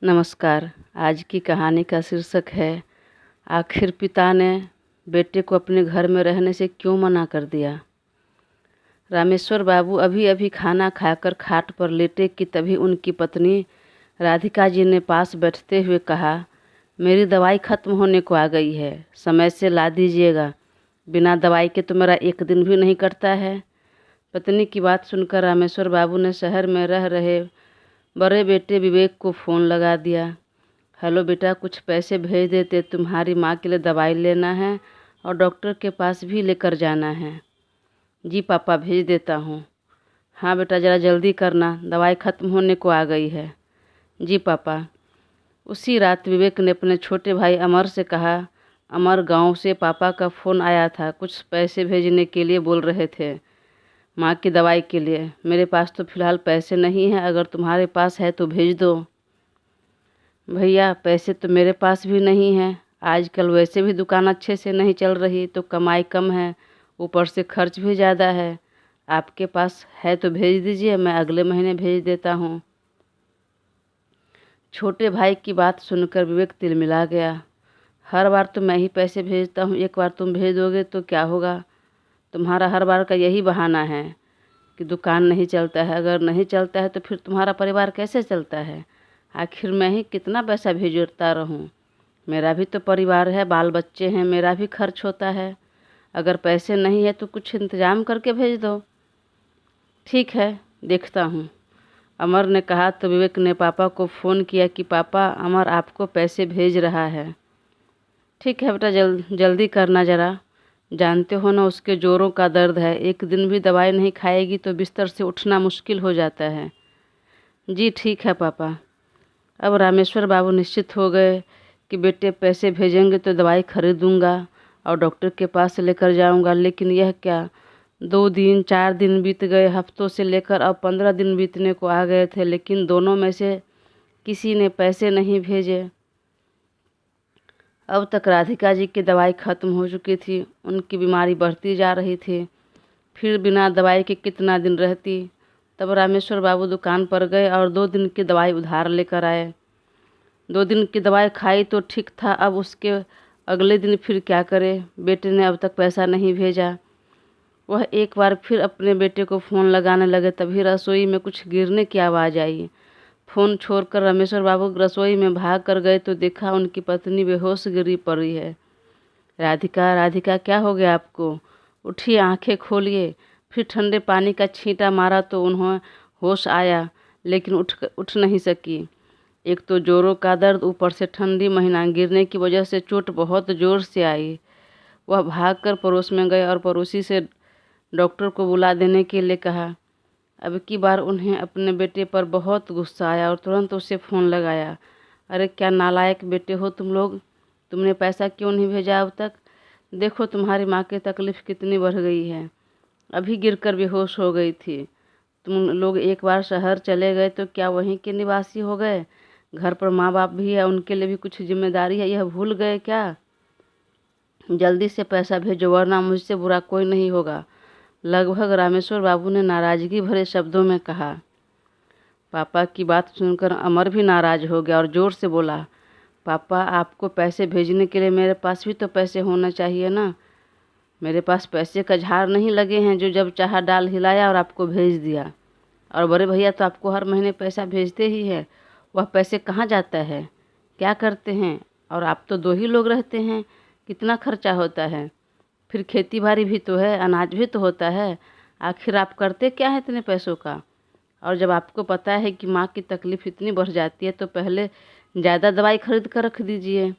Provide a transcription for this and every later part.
नमस्कार। आज की कहानी का शीर्षक है आखिर पिता ने बेटे को अपने घर में रहने से क्यों मना कर दिया। रामेश्वर बाबू अभी अभी खाना खाकर खाट पर लेटे कि तभी उनकी पत्नी राधिका जी ने पास बैठते हुए कहा, मेरी दवाई खत्म होने को आ गई है, समय से ला दीजिएगा। बिना दवाई के तो मेरा एक दिन भी नहीं कटता है। पत्नी की बात सुनकर रामेश्वर बाबू ने शहर में रह रहे बड़े बेटे विवेक को फ़ोन लगा दिया। हेलो बेटा, कुछ पैसे भेज देते, तुम्हारी माँ के लिए दवाई लेना है और डॉक्टर के पास भी लेकर जाना है। जी पापा, भेज देता हूँ। हाँ बेटा, ज़रा जल्दी करना, दवाई ख़त्म होने को आ गई है। जी पापा। उसी रात विवेक ने अपने छोटे भाई अमर से कहा, अमर, गांव से पापा का फ़ोन आया था, कुछ पैसे भेजने के लिए बोल रहे थे, माँ की दवाई के लिए। मेरे पास तो फ़िलहाल पैसे नहीं हैं, अगर तुम्हारे पास है तो भेज दो। भैया, पैसे तो मेरे पास भी नहीं हैं, आजकल वैसे भी दुकान अच्छे से नहीं चल रही, तो कमाई कम है, ऊपर से खर्च भी ज़्यादा है। आपके पास है तो भेज दीजिए, मैं अगले महीने भेज देता हूँ। छोटे भाई की बात सुनकर विवेक तिलमिला गया। हर बार तो मैं ही पैसे भेजता हूँ, एक बार तुम भेज दोगे तो क्या होगा। तुम्हारा हर बार का यही बहाना है कि दुकान नहीं चलता है। अगर नहीं चलता है तो फिर तुम्हारा परिवार कैसे चलता है। आखिर मैं ही कितना पैसा भेजता रहूं। मेरा भी तो परिवार है, बाल बच्चे हैं, मेरा भी खर्च होता है। अगर पैसे नहीं है तो कुछ इंतज़ाम करके भेज दो। ठीक है, देखता हूँ, अमर ने कहा। तो विवेक ने पापा को फ़ोन किया कि पापा, अमर आपको पैसे भेज रहा है। ठीक है बेटा, जल्दी करना ज़रा, जानते हो ना उसके जोरों का दर्द है, एक दिन भी दवाई नहीं खाएगी तो बिस्तर से उठना मुश्किल हो जाता है। जी ठीक है पापा। अब रामेश्वर बाबू निश्चित हो गए कि बेटे पैसे भेजेंगे तो दवाई खरीदूंगा और डॉक्टर के पास लेकर जाऊंगा। लेकिन यह क्या, 2 दिन 4 दिन बीत गए, हफ्तों से लेकर अब 15 दिन बीतने को आ गए थे, लेकिन दोनों में से किसी ने पैसे नहीं भेजे। अब तक राधिका जी की दवाई ख़त्म हो चुकी थी, उनकी बीमारी बढ़ती जा रही थी। फिर बिना दवाई के कितना दिन रहती। तब रामेश्वर बाबू दुकान पर गए और 2 दिन की दवाई उधार लेकर आए। 2 दिन की दवाई खाई तो ठीक था, अब उसके अगले दिन फिर क्या करे। बेटे ने अब तक पैसा नहीं भेजा। वह एक बार फिर अपने बेटे को फ़ोन लगाने लगे, तभी रसोई में कुछ गिरने की आवाज़ आई। फ़ोन छोड़कर रामेश्वर बाबू रसोई में भाग कर गए तो देखा उनकी पत्नी बेहोश गिरी पड़ी है। राधिका, राधिका, क्या हो गया आपको? उठिए, आंखें खोलिए। फिर ठंडे पानी का छींटा मारा तो उन्हें होश आया, लेकिन उठ नहीं सकी। एक तो जोरों का दर्द, ऊपर से ठंडी महीना, गिरने की वजह से चोट बहुत ज़ोर से आई। वह भागकर पड़ोस में गए और पड़ोसी से डॉक्टर को बुला देने के लिए कहा। अब की बार उन्हें अपने बेटे पर बहुत गुस्सा आया और तुरंत उसे फ़ोन लगाया। अरे क्या नालायक बेटे हो तुम लोग, तुमने पैसा क्यों नहीं भेजा अब तक? देखो तुम्हारी माँ की तकलीफ़ कितनी बढ़ गई है, अभी गिरकर बेहोश हो गई थी। तुम लोग एक बार शहर चले गए तो क्या वहीं के निवासी हो गए? घर पर माँ बाप भी है, उनके लिए भी कुछ जिम्मेदारी है, यह भूल गए क्या? जल्दी से पैसा भेजो वरना मुझसे बुरा कोई नहीं होगा, लगभग रामेश्वर बाबू ने नाराज़गी भरे शब्दों में कहा। पापा की बात सुनकर अमर भी नाराज़ हो गया और ज़ोर से बोला, पापा, आपको पैसे भेजने के लिए मेरे पास भी तो पैसे होना चाहिए ना। मेरे पास पैसे का झाड़ नहीं लगे हैं जो जब चाहा डाल हिलाया और आपको भेज दिया। और बड़े भैया तो आपको हर महीने पैसा भेजते ही है, वह पैसे कहाँ जाता है, क्या करते हैं? और आप तो 2 ही लोग रहते हैं, कितना खर्चा होता है। फिर खेती बाड़ी भी तो है, अनाज भी तो होता है। आखिर आप करते क्या है इतने पैसों का? और जब आपको पता है कि माँ की तकलीफ़ इतनी बढ़ जाती है तो पहले ज़्यादा दवाई खरीद कर रख दीजिए।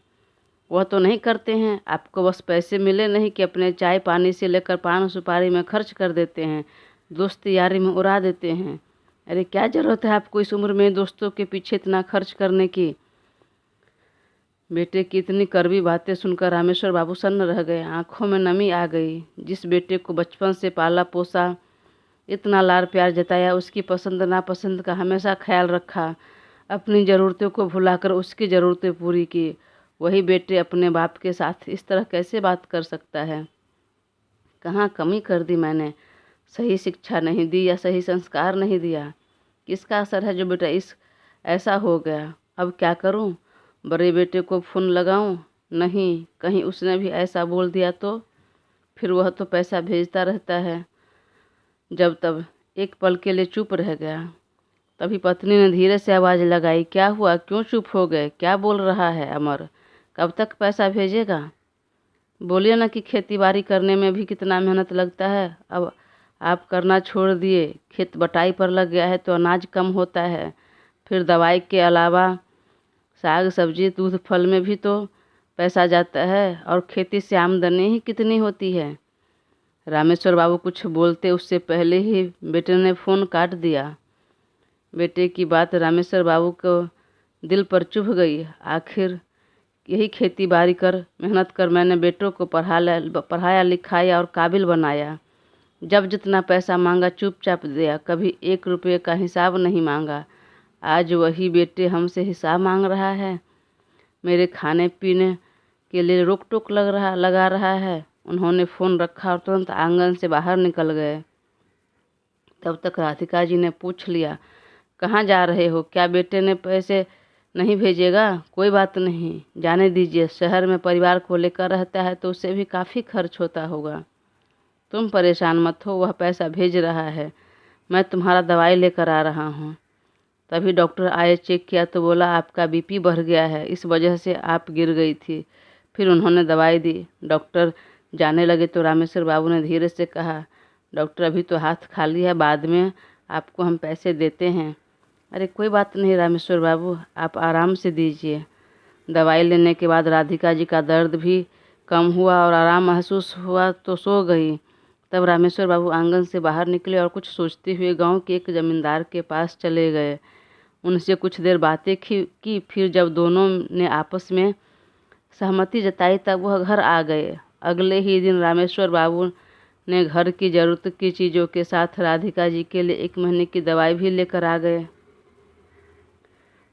वह तो नहीं करते हैं, आपको बस पैसे मिले नहीं कि अपने चाय पानी से लेकर पान सुपारी में खर्च कर देते हैं, दोस्त यारी में उड़ा देते हैं। अरे क्या ज़रूरत है आपको इस उम्र में दोस्तों के पीछे इतना खर्च करने की। बेटे की इतनी कड़वी बातें सुनकर रामेश्वर बाबू सन्न रह गए, आंखों में नमी आ गई। जिस बेटे को बचपन से पाला पोसा, इतना लाड़ प्यार जताया, उसकी पसंद नापसंद का हमेशा ख्याल रखा, अपनी ज़रूरतों को भुलाकर उसकी ज़रूरतें पूरी की, वही बेटे अपने बाप के साथ इस तरह कैसे बात कर सकता है? कहाँ कमी कर दी मैंने? सही शिक्षा नहीं दी या सही संस्कार नहीं दिया? किसका असर है जो बेटा इस ऐसा हो गया? अब क्या करूं? बड़े बेटे को फ़ोन लगाऊं? नहीं, कहीं उसने भी ऐसा बोल दिया तो? फिर वह तो पैसा भेजता रहता है। जब तब एक पल के लिए चुप रह गया। तभी पत्नी ने धीरे से आवाज़ लगाई, क्या हुआ? क्यों चुप हो गए? क्या बोल रहा है अमर? कब तक पैसा भेजेगा? बोलिए ना कि खेती बाड़ी करने में भी कितना मेहनत लगता है। अब आप करना छोड़ दिए, खेत बटाई पर लग गया है तो अनाज कम होता है। फिर दवाई के अलावा साग सब्जी दूध फल में भी तो पैसा जाता है, और खेती से आमदनी ही कितनी होती है। रामेश्वर बाबू कुछ बोलते उससे पहले ही बेटे ने फ़ोन काट दिया। बेटे की बात रामेश्वर बाबू को दिल पर चुभ गई। आखिर यही खेती बाड़ी कर मेहनत कर मैंने बेटों को पढ़ाया लिखाया और काबिल बनाया। जब जितना पैसा मांगा चुपचाप दिया, कभी 1 रुपये का हिसाब नहीं मांगा। आज वही बेटे हमसे हिसाब मांग रहा है, मेरे खाने पीने के लिए रोक टोक लगा रहा है। उन्होंने फ़ोन रखा और तुरंत आंगन से बाहर निकल गए। तब तक राधिका जी ने पूछ लिया, कहाँ जा रहे हो? क्या बेटे ने पैसे नहीं भेजेगा? कोई बात नहीं, जाने दीजिए। शहर में परिवार को लेकर रहता है तो उससे भी काफ़ी खर्च होता होगा। तुम परेशान मत हो, वह पैसा भेज रहा है। मैं तुम्हारा दवाई लेकर आ रहा हूँ। तभी डॉक्टर आए, चेक किया तो बोला आपका बीपी बढ़ गया है, इस वजह से आप गिर गई थी। फिर उन्होंने दवाई दी। डॉक्टर जाने लगे तो रामेश्वर बाबू ने धीरे से कहा, डॉक्टर अभी तो हाथ खाली है, बाद में आपको हम पैसे देते हैं। अरे कोई बात नहीं रामेश्वर बाबू, आप आराम से दीजिए। दवाई लेने के बाद राधिका जी का दर्द भी कम हुआ और आराम महसूस हुआ तो सो गई। तब रामेश्वर बाबू आंगन से बाहर निकले और कुछ सोचते हुए गांव के एक जमींदार के पास चले गए। उनसे कुछ देर बातें की। फिर जब दोनों ने आपस में सहमति जताई तब वह घर आ गए। अगले ही दिन रामेश्वर बाबू ने घर की ज़रूरत की चीज़ों के साथ राधिका जी के लिए 1 महीने की दवाई भी लेकर आ गए।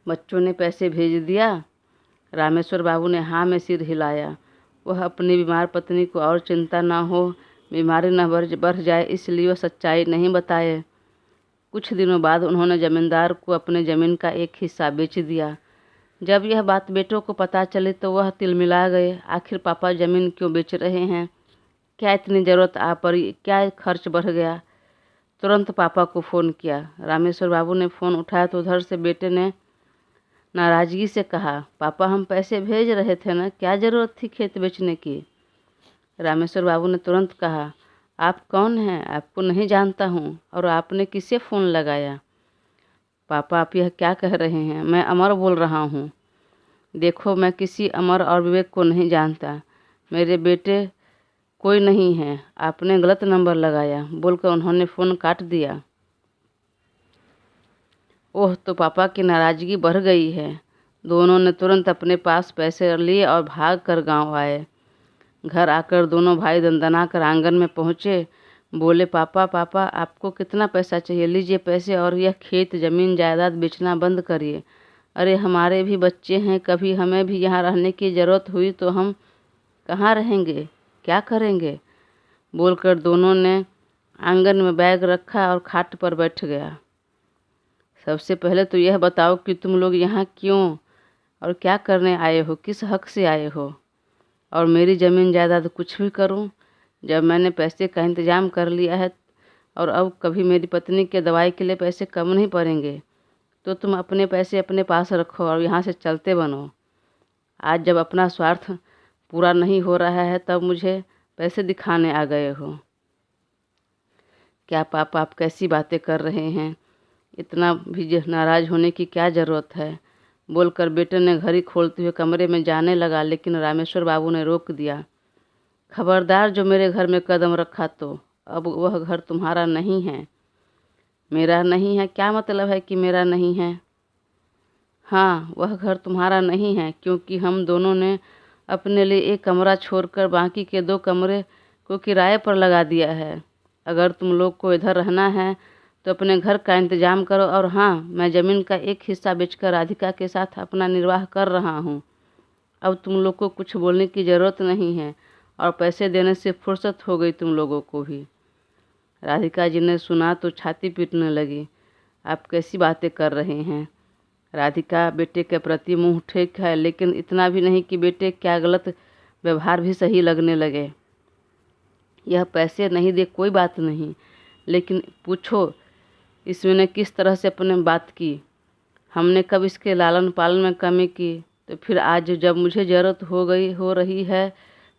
बच्चों ने पैसे भेज दिया? रामेश्वर बाबू ने हाँ में सिर हिलाया। वह अपनी बीमार पत्नी को और चिंता न हो, बीमारी न बढ़ जाए, इसलिए वह सच्चाई नहीं बताए। कुछ दिनों बाद उन्होंने जमींदार को अपने ज़मीन का एक हिस्सा बेच दिया। जब यह बात बेटों को पता चली तो वह तिलमिला गए। आखिर पापा ज़मीन क्यों बेच रहे हैं? क्या इतनी ज़रूरत आ पड़ी? क्या खर्च बढ़ गया? तुरंत पापा को फ़ोन किया। रामेश्वर बाबू ने फ़ोन उठाया तो उधर से बेटे ने नाराज़गी से कहा, पापा हम पैसे भेज रहे थे ना, क्या ज़रूरत थी खेत बेचने की? रामेश्वर बाबू ने तुरंत कहा, आप कौन हैं? आपको नहीं जानता हूँ। और आपने किसे फ़ोन लगाया? पापा आप यह क्या कह रहे हैं? मैं अमर बोल रहा हूँ। देखो मैं किसी अमर और विवेक को नहीं जानता, मेरे बेटे कोई नहीं है, आपने गलत नंबर लगाया, बोलकर उन्होंने फ़ोन काट दिया। ओह, तो पापा की नाराज़गी बढ़ गई है। दोनों ने तुरंत अपने पास पैसे लिए और भाग कर गाँव आए। घर आकर दोनों भाई दंदना कर आंगन में पहुँचे। बोले, पापा पापा आपको कितना पैसा चाहिए? लीजिए पैसे, और यह खेत ज़मीन जायदाद बेचना बंद करिए। अरे हमारे भी बच्चे हैं, कभी हमें भी यहाँ रहने की ज़रूरत हुई तो हम कहाँ रहेंगे, क्या करेंगे? बोलकर दोनों ने आंगन में बैग रखा और खाट पर बैठ गया। सबसे पहले तो यह बताओ कि तुम लोग यहाँ क्यों और क्या करने आए हो, किस हक से आए हो? और मेरी ज़मीन जायदाद कुछ भी करूं? जब मैंने पैसे का इंतज़ाम कर लिया है और अब कभी मेरी पत्नी के दवाई के लिए पैसे कम नहीं पड़ेंगे, तो तुम अपने पैसे अपने पास रखो और यहाँ से चलते बनो। आज जब अपना स्वार्थ पूरा नहीं हो रहा है तब मुझे पैसे दिखाने आ गए हो। क्या पापा आप कैसी बातें कर रहे हैं? इतना भी नाराज़ होने की क्या ज़रूरत है? बोलकर बेटे ने घड़ी खोलते हुए कमरे में जाने लगा, लेकिन रामेश्वर बाबू ने रोक दिया। खबरदार, जो मेरे घर में कदम रखा तो अब वह घर तुम्हारा नहीं है। मेरा नहीं है? क्या मतलब है कि मेरा नहीं है? हाँ, वह घर तुम्हारा नहीं है, क्योंकि हम दोनों ने अपने लिए एक कमरा छोड़कर बाकी के 2 कमरे को किराए पर लगा दिया है। अगर तुम लोग को इधर रहना है तो अपने घर का इंतज़ाम करो। और हाँ, मैं ज़मीन का एक हिस्सा बेचकर राधिका के साथ अपना निर्वाह कर रहा हूँ। अब तुम लोग को कुछ बोलने की ज़रूरत नहीं है, और पैसे देने से फुर्सत हो गई तुम लोगों को भी। राधिका जी ने सुना तो छाती पीटने लगी। आप कैसी बातें कर रहे हैं? राधिका बेटे के प्रति मुंह ठीक है, लेकिन इतना भी नहीं कि बेटे क्या गलत व्यवहार भी सही लगने लगे। यह पैसे नहीं दे कोई बात नहीं, लेकिन पूछो इसने किस तरह से अपने बात की। हमने कब इसके लालन पालन में कमी की, तो फिर आज जब मुझे ज़रूरत हो रही है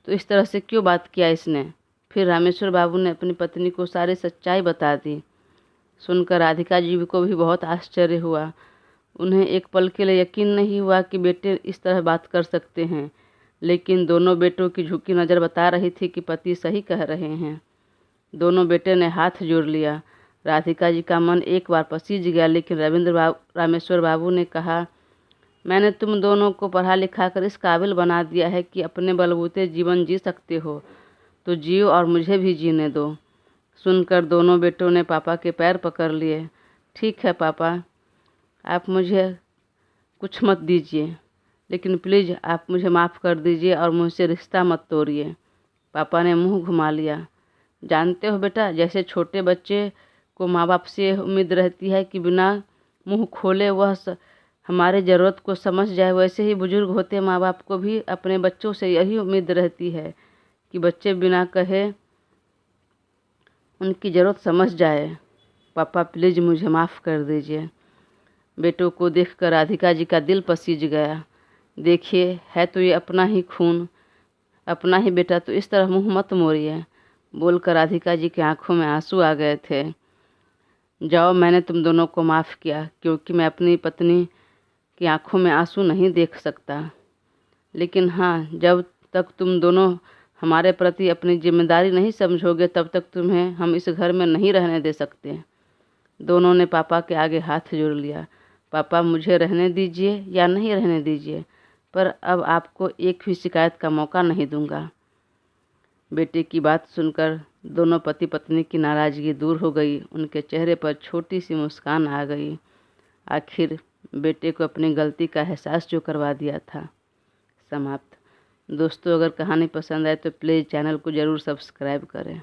तो इस तरह से क्यों बात किया इसने। फिर रामेश्वर बाबू ने अपनी पत्नी को सारी सच्चाई बता दी। सुनकर राधिका जी को भी बहुत आश्चर्य हुआ। उन्हें एक पल के लिए यकीन नहीं हुआ कि बेटे इस तरह बात कर सकते हैं, लेकिन दोनों बेटों की झुकी नज़र बता रही थी कि पति सही कह रहे हैं। दोनों बेटे ने हाथ जोड़ लिया। राधिका जी का मन एक बार पसीज गया, लेकिन रामेश्वर बाबू ने कहा, मैंने तुम दोनों को पढ़ा लिखा कर इस काबिल बना दिया है कि अपने बलबूते जीवन जी सकते हो, तो जियो और मुझे भी जीने दो। सुनकर दोनों बेटों ने पापा के पैर पकड़ लिए। ठीक है पापा, आप मुझे कुछ मत दीजिए, लेकिन प्लीज़ आप मुझे माफ़ कर दीजिए और मुझसे रिश्ता मत तोड़िए। पापा ने मुंह घुमा लिया। जानते हो बेटा, जैसे छोटे बच्चे को माँ बाप से उम्मीद रहती है कि बिना मुंह खोले वह हमारे ज़रूरत को समझ जाए, वैसे ही बुजुर्ग होते माँ बाप को भी अपने बच्चों से यही उम्मीद रहती है कि बच्चे बिना कहे उनकी ज़रूरत समझ जाए। पापा प्लीज़ मुझे माफ़ कर दीजिए। बेटों को देखकर राधिका जी का दिल पसीज गया। देखिए, है तो ये अपना ही खून, अपना ही बेटा, तो इस तरह मुंह मत मोड़िए। बोलकर राधिका जी की आंखों में आंसू आ गए थे। जाओ, मैंने तुम दोनों को माफ़ किया, क्योंकि मैं अपनी पत्नी की आंखों में आंसू नहीं देख सकता। लेकिन हाँ, जब तक तुम दोनों हमारे प्रति अपनी जिम्मेदारी नहीं समझोगे, तब तक तुम्हें हम इस घर में नहीं रहने दे सकते। दोनों ने पापा के आगे हाथ जोड़ लिया। पापा, मुझे रहने दीजिए या नहीं रहने दीजिए, पर अब आपको एक भी शिकायत का मौका नहीं दूंगा। बेटे की बात सुनकर दोनों पति पत्नी की नाराज़गी दूर हो गई। उनके चेहरे पर छोटी सी मुस्कान आ गई। आखिर बेटे को अपनी गलती का एहसास जो करवा दिया था। समाप्त। दोस्तों, अगर कहानी पसंद आए तो प्लीज़ चैनल को ज़रूर सब्सक्राइब करें।